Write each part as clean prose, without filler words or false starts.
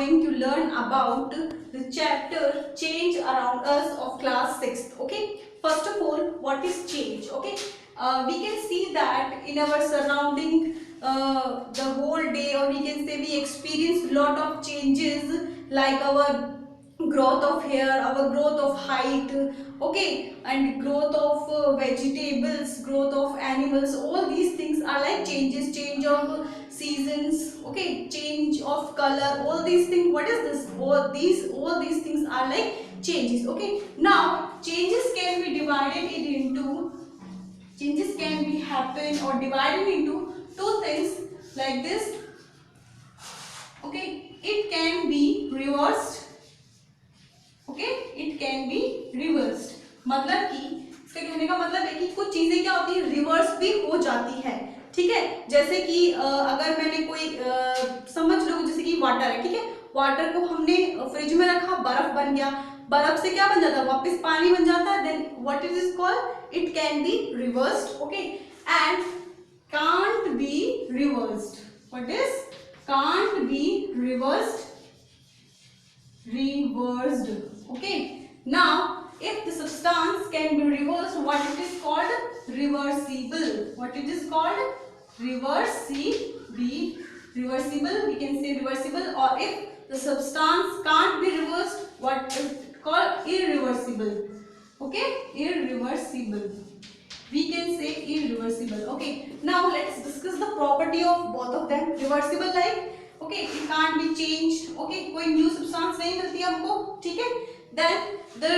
going to learn about the chapter Change Around Us of class 6th. Okay, first of all, what is change? Okay, we can see that in our surrounding the whole day, or we can say we experience lot of changes, like our growth of hair, our growth of height, okay, and growth of vegetables, growth of animals. All these things are like changes, change of seasons, okay, change of color. All these things, what is this? All these things are like changes. Okay, now changes can be happen or divided into two things like this. Okay, it can be reversed. Okay, it can be reversed. मतलब कि इसका कहने का मतलब है कि कुछ चीजें क्या होती है, रिवर्स भी हो जाती है। ठीक है, जैसे कि अगर मैंने कोई समझ लो जैसे कि वाटर है, ठीक है, वाटर को हमने फ्रिज में रखा, बर्फ बन गया, बर्फ से क्या बन जाता है, वापस पानी बन जाता है, then what is is called, it can be reversed. Okay, and can't be reversed, what is can't be reversed, okay, now if the substance can be reversed, what it is called, reversible. What it is called, reversible, we can say reversible. Or if the substance can't be reversed, what is it called, irreversible. Okay, irreversible, we can say irreversible. Okay, now let's discuss the property of both of them. Reversible, like okay, it can't be changed. Okay, कोई new substance नहीं मिलती हमको, ठीक है, then the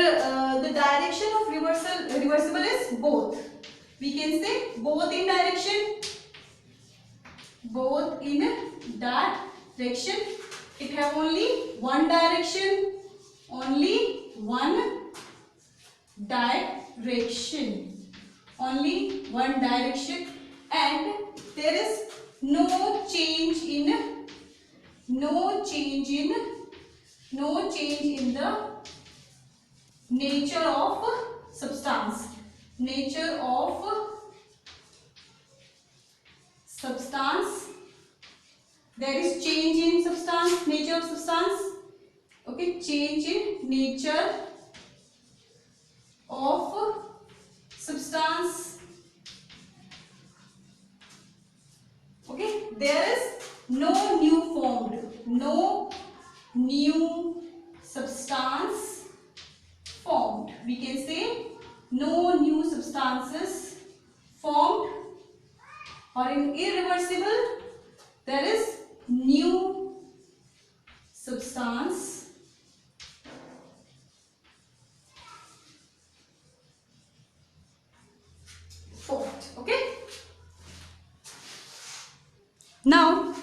direction of reversible is both. We can say both in direction, it have only one direction, only one direction, and there is no change in the nature of substance. There is change in substance, nature of substance. Okay, change in nature of substance. Okay, there is no new substance formed. We can say no new substances formed. Or in irreversible, there is new substance formed. Okay, now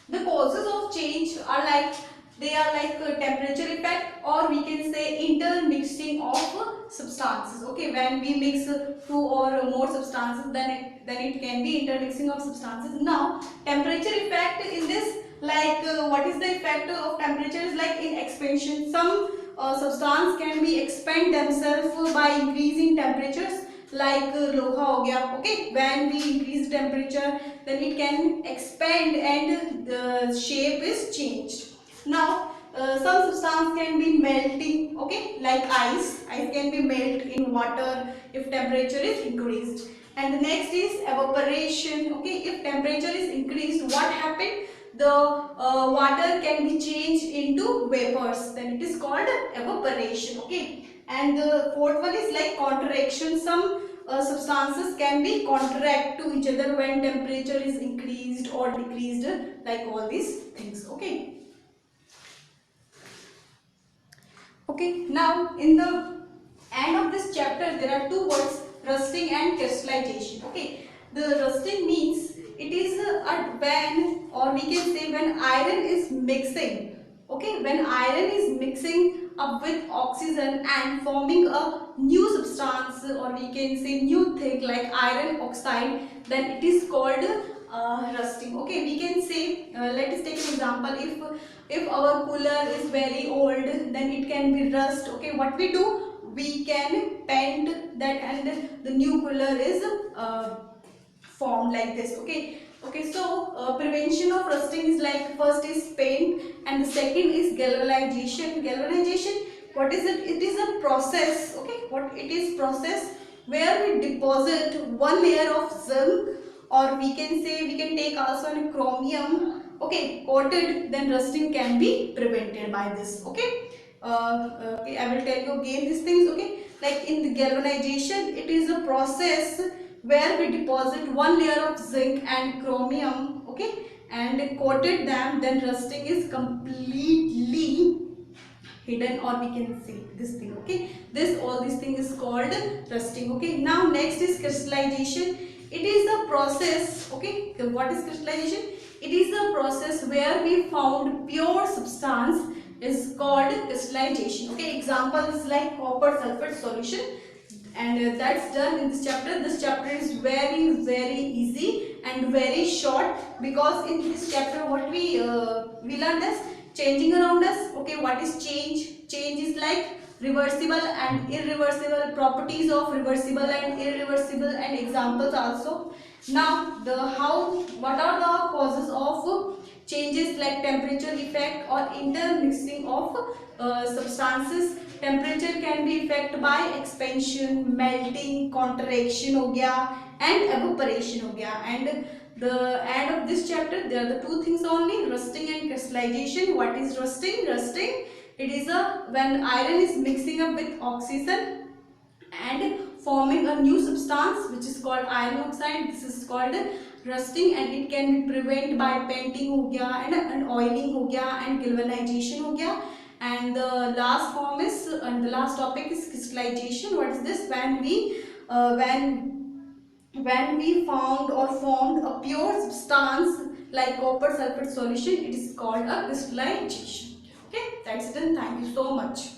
the causes of change are like, they are like temperature effect, or we can say intermixing of substances. Okay, when we mix two or more substances, then it can be intermixing of substances. Now temperature effect in this, like what is the effect of temperature, is like in expansion. Some substance can be expand themselves by increasing temperatures, like लोहा हो गया. Okay, when we increase temperature, then it can expand and the shape is changed. Now some substance can be melting, okay, like ice can be melt in water if temperature is increased. And the next is evaporation. Okay, if temperature is increased, what happened, the water can be changed into vapors, then it is called evaporation. Okay, and the fourth one is like contraction. Some substances can be contract to each other when temperature is increased or decreased, like all these things. Okay, okay, now in the end of this chapter there are two words, rusting and crystallization. Okay, the rusting means it is when, or we can say when iron is mixing. Okay, when iron is mixing up with oxygen and forming a new substance, or we can say new thing like iron oxide, then it is called rusting. Okay, we can say let us take an example. If our cooler is very old, then it can be rust. Okay, what we do, we can paint that, and the new cooler is formed like this. Okay, Okay, so prevention of rusting is like, first is paint and the second is galvanization. Galvanization, what is it? It is a process. Okay, what it is? Process where we deposit one layer of zinc, or we can say, we can take also a chromium, okay, coated, then rusting can be prevented by this. Okay, okay, I will tell you again these things. Okay, like in the galvanization, it is a process where we deposit one layer of zinc and chromium, okay, and coated them, then rusting is completely hidden, or we can see this thing. Okay, this, all this thing is called rusting. Okay, now next is crystallization. It is the process. Okay, what is crystallization? It is the process where we found pure substance is called crystallization. Okay, example is like copper sulfate solution, and that's done in this chapter. This chapter is very easy and very short, because in this chapter what we learned is changing around us. Okay, what is change? Change is like reversible and irreversible, properties of reversible and irreversible, and examples also. Now the how, what are the causes of changes, like temperature effect or intermixing of substances. Temperature can be affected by expansion, melting, contraction हो गया, and evaporation हो गया. And the end of this chapter, there are the two things only, rusting and crystallization. What is rusting? Rusting, it is a, when iron is mixing up with oxygen and forming a new substance which is called iron oxide. This is called rusting, and it can be prevented by painting हो गया, and oiling हो गया, and galvanization हो गया. And the last form is, and the last topic is crystallization. What is this? When we when we found or formed a pure substance like copper sulfate solution, it is called a crystallization. Okay, that's it, and thank you so much.